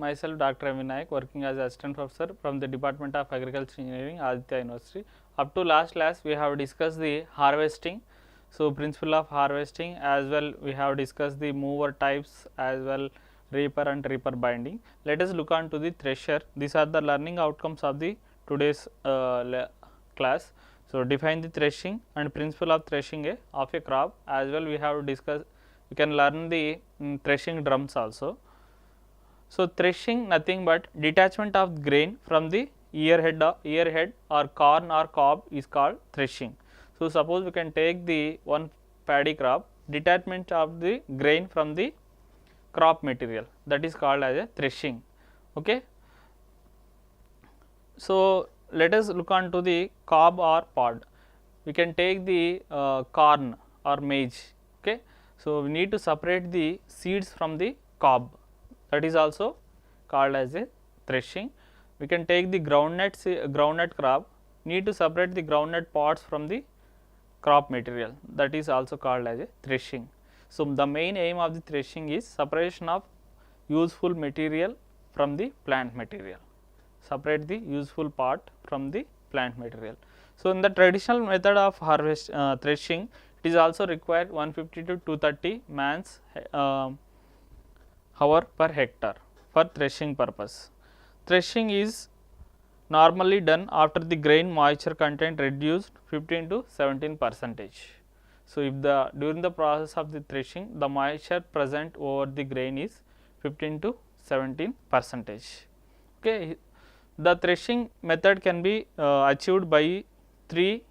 myself Dr. Vinayak, working as assistant professor from the Department of Agriculture Engineering, Aditya University. Up to last class we have discussed the harvesting, so principle of harvesting, as well we have discussed the mover types, as well reaper and reaper binding. Let us look on to the thresher. These are the learning outcomes of the today's class. So define the threshing and principle of threshing of a crop, as well we have discussed, you can learn the threshing drums also. So threshing nothing but detachment of grain from the earhead or corn or cob is called threshing. So suppose we can take the one paddy crop, detachment of the grain from the crop material, that is called as a threshing. Okay. So let us look on to the cob or pod. We can take the corn or maize. Okay. So we need to separate the seeds from the cob, that is also called as a threshing. We can take the groundnut crop, need to separate the groundnut pods from the crop material, that is also called as a threshing. So the main aim of the threshing is separation of useful material from the plant material, separate the useful part from the plant material. So in the traditional method of threshing, it is also required 150 to 230 man's hour per hectare for threshing purpose. Threshing is normally done after the grain moisture content reduced 15 to 17%. So if during the process of the threshing, the moisture present over the grain is 15 to 17%. Okay. The threshing method can be achieved by three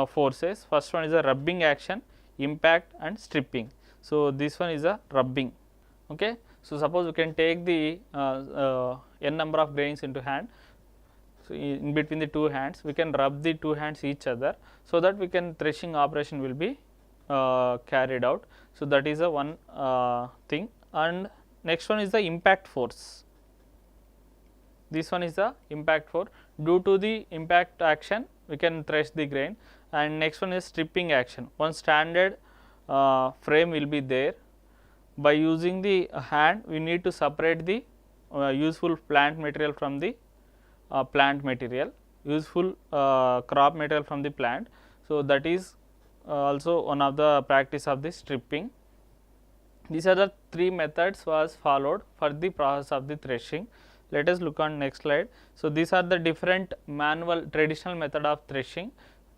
forces. First one is a rubbing action, impact and stripping. So this one is a rubbing. Okay. So suppose we can take the n number of grains into hand. So in between the two hands, we can rub the two hands each other, so that we can threshing operation will be carried out. So that is a one thing. And next one is the impact force. This one is the impact force. Due to the impact action, we can thresh the grain. And next one is stripping action. One standard frame will be there. By using the hand, we need to separate the useful plant material from the plant material, useful crop material from the plant. So that is also one of the practice of the stripping. These are the three methods was followed for the process of the threshing. Let us look on next slide. So these are the different manual traditional method of threshing.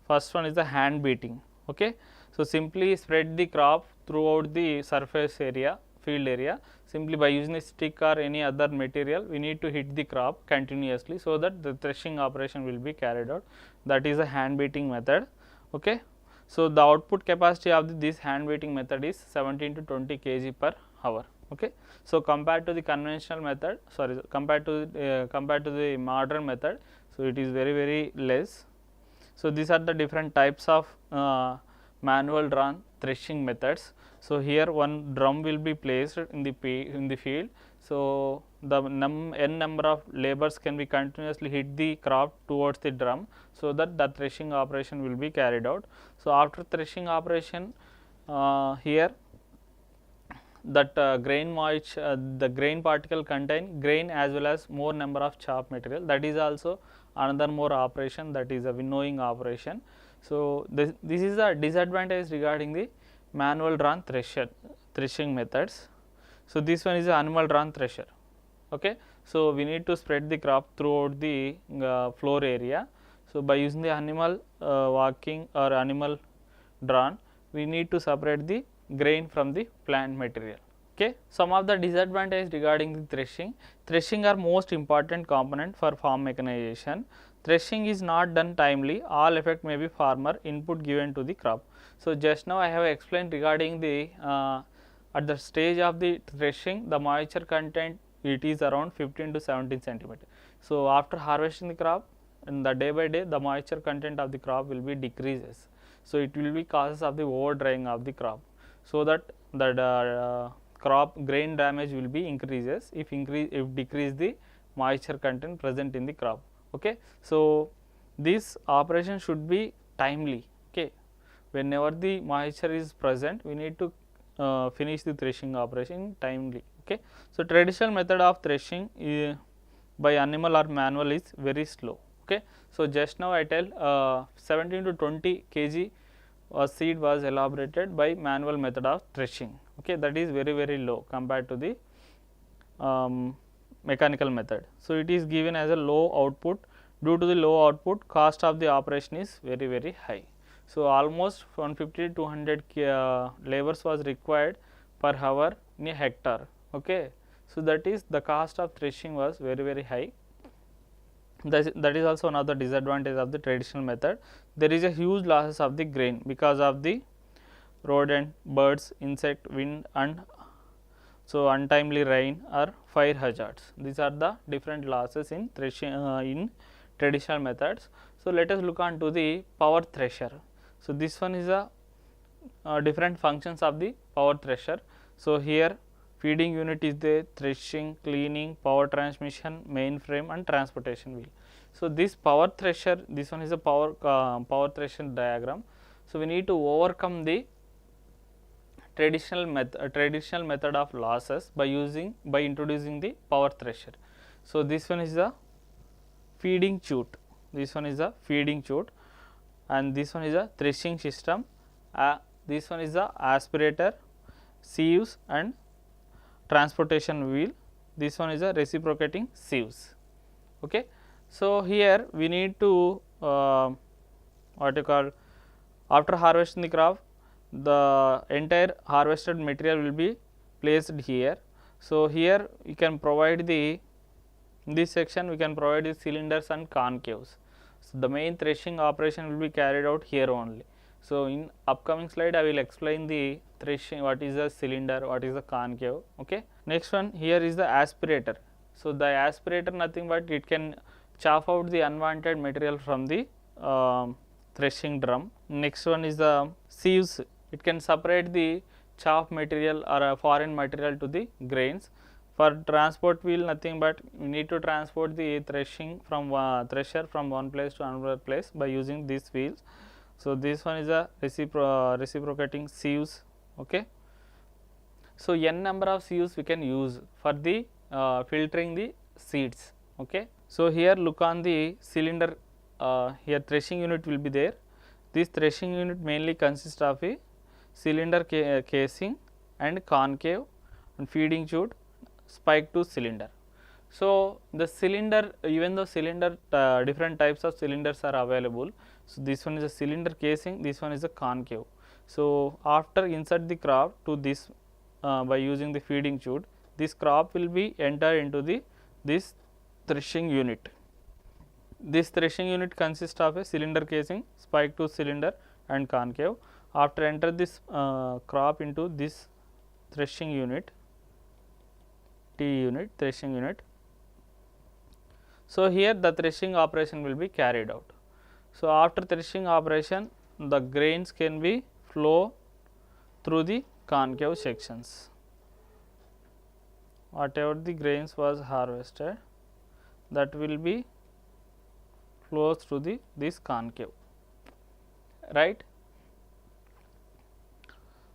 First one is the hand beating. Okay. So simply spread the crop throughout the surface area, field area, simply by using a stick or any other material. We need to hit the crop continuously, so that the threshing operation will be carried out. That is a hand beating method. Okay. So the output capacity of this hand beating method is 17 to 20 kg per hour. Okay. So compared to the conventional method, compared to the modern method, so it is very less. So these are the different types of manual drawn threshing methods. So here one drum will be placed in the field. So the n number of laborers can be continuously hit the crop towards the drum, so that the threshing operation will be carried out. So after threshing operation, here that the grain particle contain grain as well as more number of chaff material. That is also another more operation, that is a winnowing operation. So this is a disadvantage regarding the manual drawn threshing methods. So this one is an animal drawn thresher. Okay. So we need to spread the crop throughout the floor area. So by using the animal walking or animal drawn, we need to separate the grain from the plant material. Okay. Some of the disadvantages regarding the threshing. Threshing are most important component for farm mechanization. Threshing is not done timely, all effect may be farmer input given to the crop. So just now I have explained regarding the at the stage of the threshing, the moisture content it is around 15 to 17 centimeter. So after harvesting the crop, and the day by day the moisture content of the crop will be decreases. So it will be causes of the over drying of the crop, so that the crop grain damage will be increases if decrease the moisture content present in the crop. Okay. So this operation should be timely. Okay. Whenever the moisture is present, we need to finish the threshing operation timely. Okay. So, traditional method of threshing by animal or manual is very slow. Okay. So, just now I tell 17 to 20 kg seed was elaborated by manual method of threshing. Okay. That is very low compared to the mechanical method. So, it is given as a low output. Due to the low output, cost of the operation is very high. So, almost 150 to 200 labors was required per hour in a hectare. Okay. So, that is the cost of threshing was very high. That is also another disadvantage of the traditional method. There is a huge losses of the grain because of the rodent, birds, insect, wind and so untimely rain or fire hazards. These are the different losses in threshing in traditional methods. So, let us look on to the power thresher. So, this one is a different functions of the power thresher. So, here feeding unit is there, threshing, cleaning, power transmission, mainframe and transportation wheel. So, this power thresher, this one is a power thresher diagram. So, we need to overcome the traditional method of losses by introducing the power thresher. So, this one is the feeding chute, this one is the feeding chute and this one is a threshing system, this one is the aspirator, sieves and transportation wheel, this one is a reciprocating sieves. Okay. So, here we need to what you call, after harvesting the crop, the entire harvested material will be placed here. So, here you can provide the, in this section we can provide the cylinders and concaves. So, the main threshing operation will be carried out here only. So, in upcoming slide I will explain the threshing, what is the cylinder, what is the concave. Okay. Next one, here is the aspirator. So, the aspirator nothing but it can chop out the unwanted material from the threshing drum. Next one is the sieves, it can separate the chaff material or a foreign material to the grains. For transport wheel nothing but we need to transport the threshing from thresher from one place to another place by using these wheels. So, this one is a reciprocating sieves. Okay. So, n number of sieves we can use for the filtering the seeds. Okay. So, here look on the cylinder, here threshing unit will be there. This threshing unit mainly consists of a cylinder casing and concave and feeding chute, spike to cylinder. So, the cylinder, even though cylinder different types of cylinders are available. So, this one is a cylinder casing, this one is a concave. So, after insert the crop to this by using the feeding chute, this crop will be entered into the this threshing unit. This threshing unit consists of a cylinder casing, spike to cylinder and concave. After enter this crop into this threshing unit, T unit, threshing unit. So, here the threshing operation will be carried out. So, after threshing operation, the grains can be flow through the concave sections. Whatever the grains was harvested, that will be flows through this concave, right.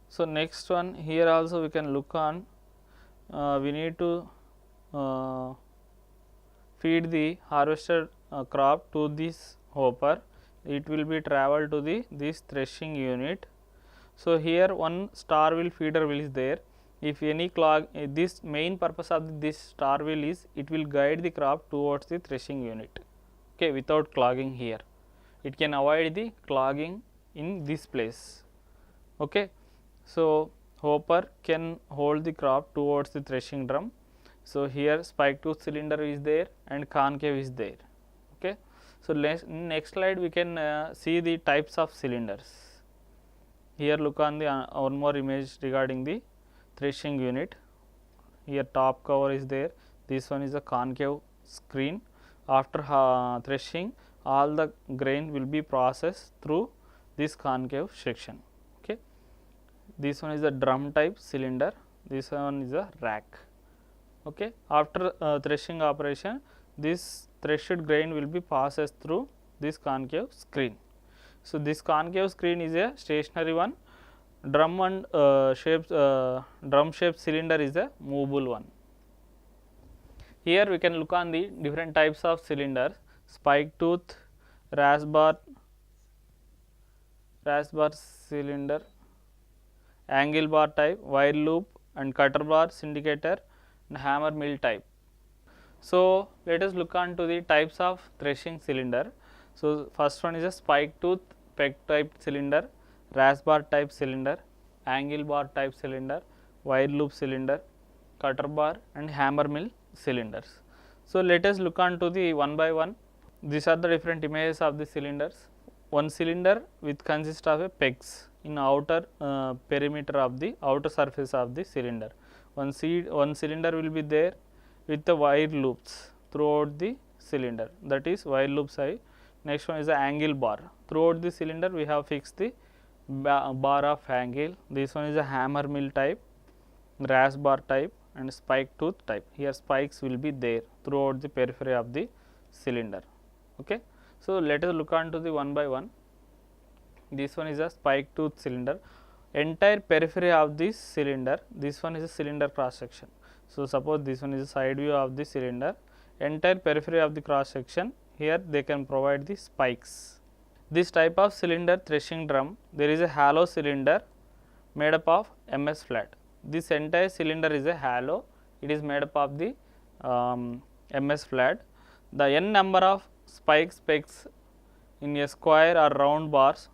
So, next one, here also we can look on, we need to feed the harvested crop to this hopper, it will be travel to this threshing unit. So, here one star wheel feeder wheel is there. If any clog, this main purpose of this star wheel is it will guide the crop towards the threshing unit, okay, without clogging here. It can avoid the clogging in this place. Okay. So, hopper can hold the crop towards the threshing drum. So, here spike tooth cylinder is there and concave is there. Okay. So, next slide we can see the types of cylinders. Here look on the one more image regarding the threshing unit. Here top cover is there, this one is a concave screen. After threshing, all the grain will be processed through this concave section. Okay. This one is a drum type cylinder, this one is a rack. Okay. After threshing operation, this threshed grain will be processed through this concave screen. So, this concave screen is a stationary one, drum shaped cylinder is a movable one. Here we can look on the different types of cylinders: spike tooth, rasbar cylinder, angle bar type, wire loop and cutter bar, syndicator and hammer mill type. So, let us look on to the types of threshing cylinder. So, first one is a spike tooth peg type cylinder, rasbar type cylinder, angle bar type cylinder, wire loop cylinder, cutter bar and hammer mill cylinders. So, let us look on to the one by one. These are the different images of the cylinders. One cylinder which consists of a pegs in outer perimeter of the outer surface of the cylinder. One cylinder will be there with the wire loops throughout the cylinder, that is wire loop side. Next one is the angle bar. Throughout the cylinder we have fixed the bar of angle. This one is a hammer mill type, rasbar type and spike tooth type. Here spikes will be there throughout the periphery of the cylinder. Okay. So, let us look on to the one by one. This one is a spike tooth cylinder. Entire periphery of this cylinder, this one is a cylinder cross section. So, suppose this one is a side view of the cylinder, entire periphery of the cross section, here they can provide the spikes. This type of cylinder threshing drum, there is a hollow cylinder made up of MS flat. This entire cylinder is a hollow, it is made up of the MS flat. The n number of spikes pegs in a square or round bars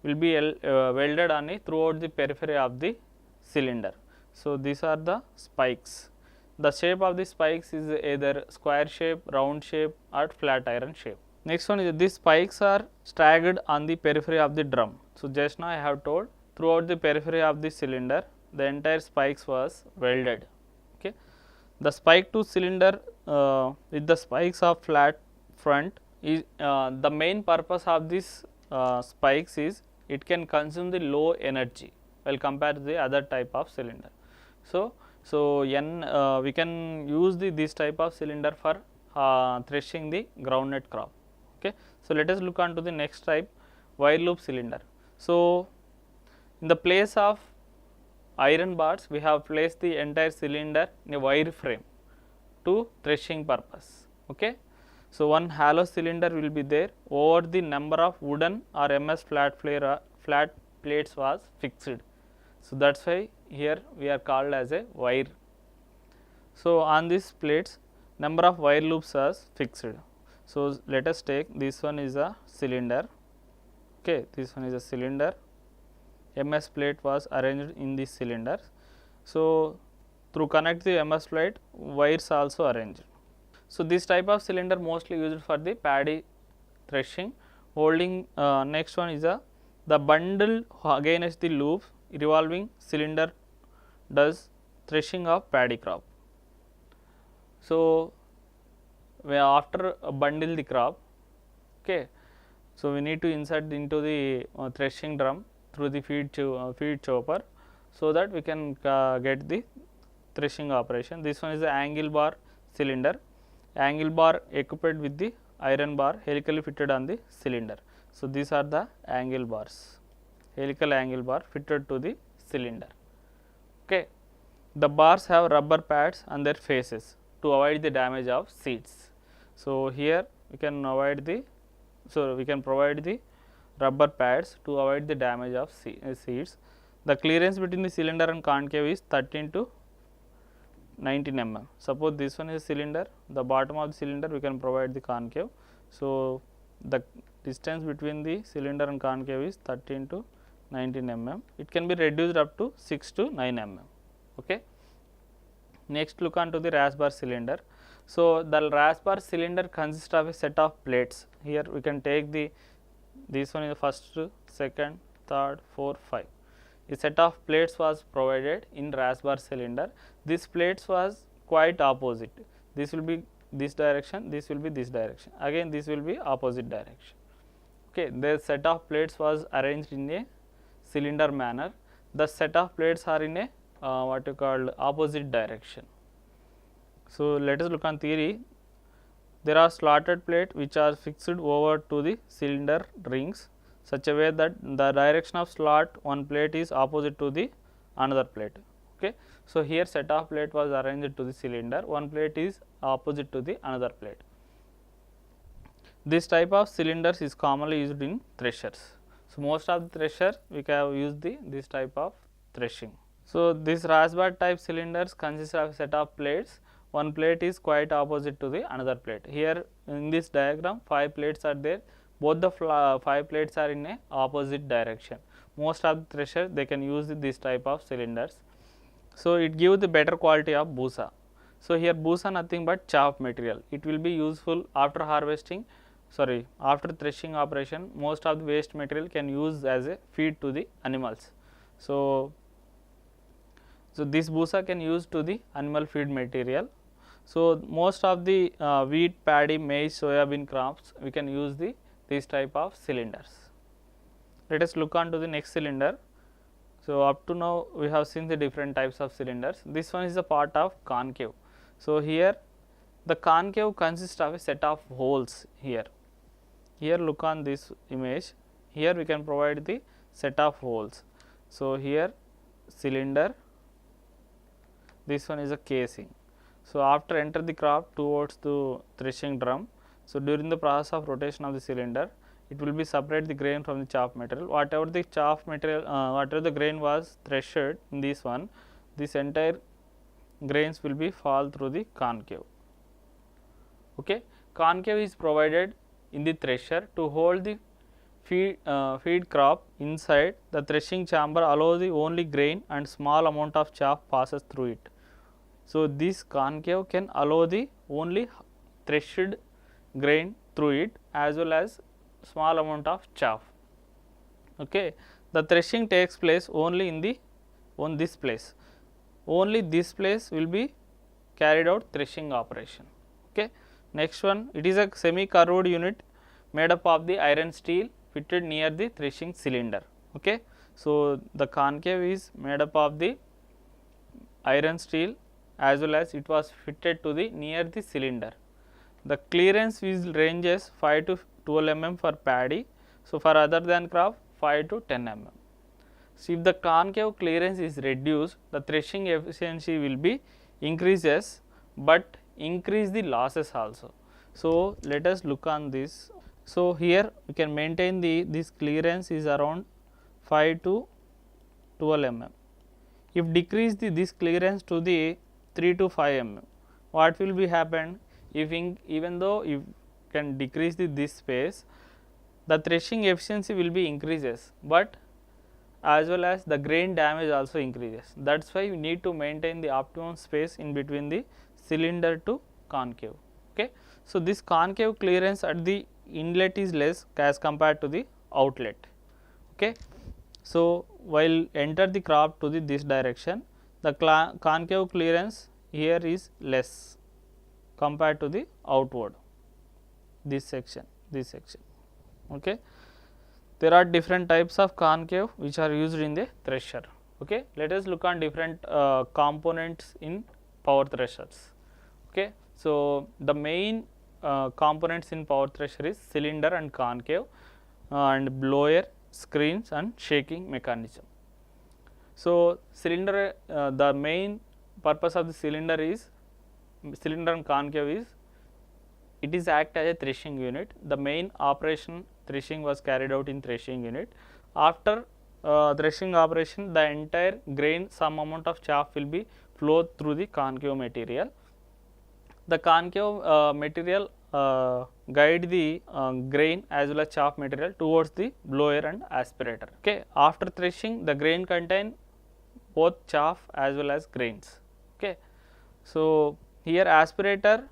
will be welded on it throughout the periphery of the cylinder. So, these are the spikes. The shape of the spikes is either square shape, round shape or flat iron shape. Next one is these spikes are staggered on the periphery of the drum. So, just now I have told throughout the periphery of the cylinder the entire spikes was welded. Okay. The spike tooth cylinder with the spikes of flat front is the main purpose of this spikes is it can consume the low energy while compared to the other type of cylinder. So, we can use this type of cylinder for threshing the groundnut crop. Okay. So, let us look on to the next type, wire loop cylinder. So, in the place of iron bars we have placed the entire cylinder in a wire frame to threshing purpose. Okay. So, one hollow cylinder will be there, over the number of wooden or MS flat plates was fixed. So, that is why here we are called as a wire. So, on these plates number of wire loops was fixed. So, let us take this one is a cylinder, okay, this one is a cylinder, MS plate was arranged in this cylinder. So, through connect the MS plate wires also arranged. So, this type of cylinder mostly used for the paddy threshing. Holding next one is the bundle against the loop revolving cylinder does threshing of paddy crop. So, after bundle the crop, okay, so we need to insert into the threshing drum through the feed chopper, so that we can get the threshing operation. This one is the angle bar cylinder, angle bar equipped with the iron bar helically fitted on the cylinder. So, these are the angle bars, helical angle bar fitted to the cylinder. Okay. The bars have rubber pads on their faces to avoid the damage of seats. So, here we can avoid the, we can provide the rubber pads to avoid the damage of seats. The clearance between the cylinder and concave is 13 to 19 mm. Suppose this one is a cylinder, the bottom of the cylinder we can provide the concave. So, the distance between the cylinder and concave is 13 to 19 mm. It can be reduced up to 6 to 9 mm. Okay. Next, look on to the rasbar cylinder. So, the rasbar cylinder consists of a set of plates. Here we can take this one is the first, second, third, 4, 5. A set of plates was provided in rasbar cylinder. These plates was quite opposite. This will be this direction, this will be this direction. Again, this will be opposite direction. Okay, the set of plates was arranged in a cylinder manner. The set of plates are in a what you call opposite direction. So, let us look on theory. There are slotted plate which are fixed over to the cylinder rings. such a way that the direction of slot one plate is opposite to the another plate. Okay. So, here set of plate was arranged to the cylinder, one plate is opposite to the another plate. This type of cylinders is commonly used in threshers. So, most of the thresher we can use this type of threshing. So, this raised type cylinders consist of a set of plates, one plate is quite opposite to the another plate. Here in this diagram 5 plates are there, both the 5 plates are in a opposite direction. Most of the thresher they can use this type of cylinders. So, it gives the better quality of busa. So, here busa nothing but chaff material, it will be useful after harvesting, after threshing operation. Most of the waste material can use as a feed to the animals. So, this busa can use to the animal feed material. So, most of the wheat, paddy, maize, soyabean crops we can use this type of cylinders. Let us look on to the next cylinder. So, up to now we have seen the different types of cylinders. This one is a part of concave. So, here the concave consists of a set of holes here. Here look on this image, here we can provide the set of holes. So, here cylinder, this one is a casing. So, after enter the crop towards the threshing drum, so during the process of rotation of the cylinder, it will be separate the grain from the chaff material. Whatever the chaff material, whatever the grain was threshed in this one, this entire grains will be fall through the concave. Okay. Concave is provided in the thresher to hold the feed crop inside. The threshing chamber allows the only grain and small amount of chaff passes through it. So, this concave can allow the only threshed grain through it as well as small amount of chaff. Okay. The threshing takes place only in this place. Only this place will be carried out threshing operation. Okay. Next one, it is a semi-curved unit made up of the iron steel fitted near the threshing cylinder. Okay. So, the concave is made up of the iron steel as well as it was fitted to the near the cylinder. The clearance is ranges 5 to 12 mm for paddy. So, for other than crop 5 to 10 mm. So, if the concave clearance is reduced, the threshing efficiency will be increases, but increase the losses also. So, let us look on this. So, here we can maintain this clearance is around 5 to 12 mm. If decrease this clearance to the 3 to 5 mm, what will be happen? If even though you can decrease this space, the threshing efficiency will be increases, but as well as the grain damage also increases. That is why you need to maintain the optimum space in between the cylinder to concave. Okay. So, this concave clearance at the inlet is less as compared to the outlet. Okay. So, while enter the crop to this direction, the concave clearance here is less compared to the outward, this section. Okay. There are different types of concave which are used in the thresher. Okay. Let us look on different components in power threshers. Okay. So, the main components in power thresher is cylinder and concave and blower, screens and shaking mechanism. So, cylinder, the main purpose of the cylinder and concave is, it is act as a threshing unit. The main operation threshing was carried out in threshing unit. After threshing operation, the entire grain, some amount of chaff will be flowed through the concave material. The concave material guide the grain as well as chaff material towards the blower and aspirator. Okay. After threshing, the grain contain both chaff as well as grains. Okay. So, here aspirator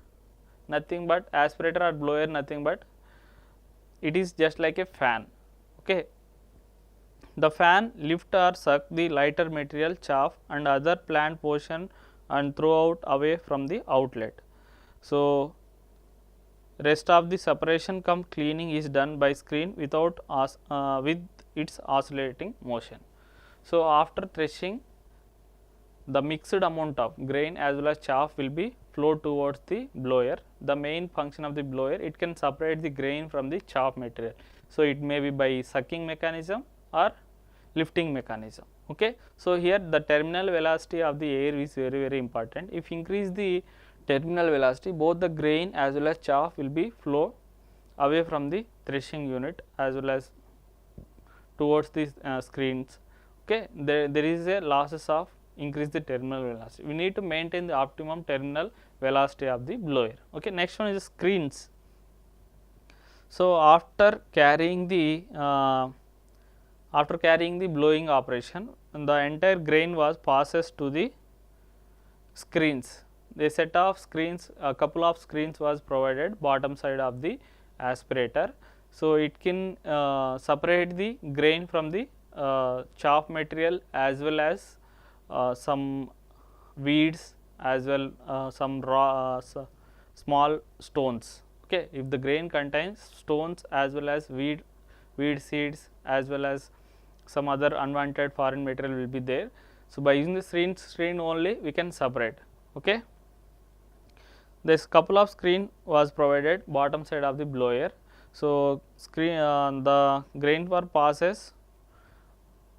nothing but aspirator or blower nothing but it is just like a fan. Okay. The fan lift or suck the lighter material, chaff and other plant portion and throw out away from the outlet. So, rest of the separation cum cleaning is done by screen without with its oscillating motion. So, after threshing, the mixed amount of grain as well as chaff will be flow towards the blower. The main function of the blower, it can separate the grain from the chaff material. So, it may be by sucking mechanism or lifting mechanism. Okay. So, here the terminal velocity of the air is very important. If increase the terminal velocity, both the grain as well as chaff will be flow away from the threshing unit as well as towards the screens. Okay. There is a losses of increase the terminal velocity. We need to maintain the optimum terminal velocity of the blower. Okay. Next one is screens. So, after carrying the blowing operation, the entire grain was passes to the screens. A set of screens, a couple of screens was provided bottom side of the aspirator. So, it can separate the grain from the chaff material as well as some weeds as well some raw small stones. Okay. If the grain contains stones as well as weed seeds as well as some other unwanted foreign material will be there. So, by using the screen only we can separate. Okay. This couple of screen was provided bottom side of the blower. So, the grain were passes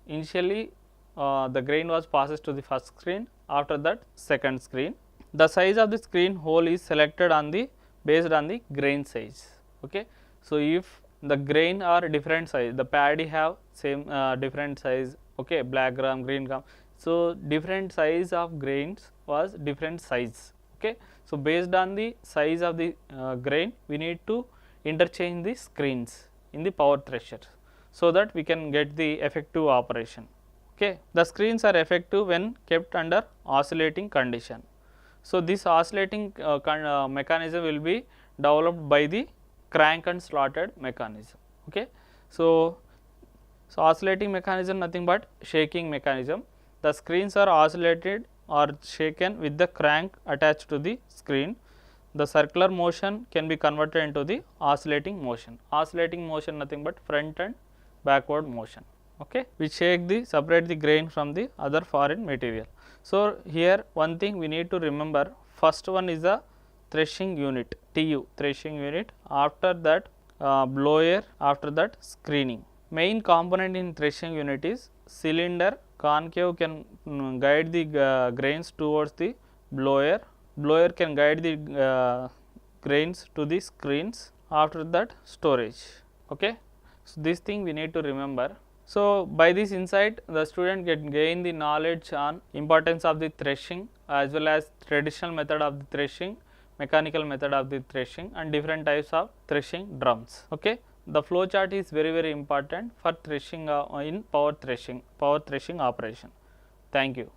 initially the grain was passes to the first screen, after that second screen. The size of the screen hole is selected on the based on the grain size. Okay. So, if the grain are different size, the paddy have same different size, okay, black gram, green gram. So, different size of grains was different size. Okay. So, based on the size of the grain, we need to interchange the screens in the power thresher, so that we can get the effective operation. Okay. The screens are effective when kept under oscillating condition. So, this oscillating mechanism will be developed by the crank and slotted mechanism. Okay. So, oscillating mechanism nothing but shaking mechanism. The screens are oscillated or shaken with the crank attached to the screen. The circular motion can be converted into the oscillating motion. Oscillating motion nothing but front and backward motion. Okay. We separate the grain from the other foreign material. So, here one thing we need to remember, first one is the threshing unit, TU, threshing unit, after that blower, after that screening. Main component in threshing unit is cylinder, concave can guide the grains towards the blower, blower can guide the grains to the screens, after that storage. Okay. So, this thing we need to remember. So, by this insight the student can gain the knowledge on importance of the threshing as well as traditional method of the threshing, mechanical method of the threshing and different types of threshing drums. Okay. The flow chart is very important for threshing in power threshing operation. Thank you.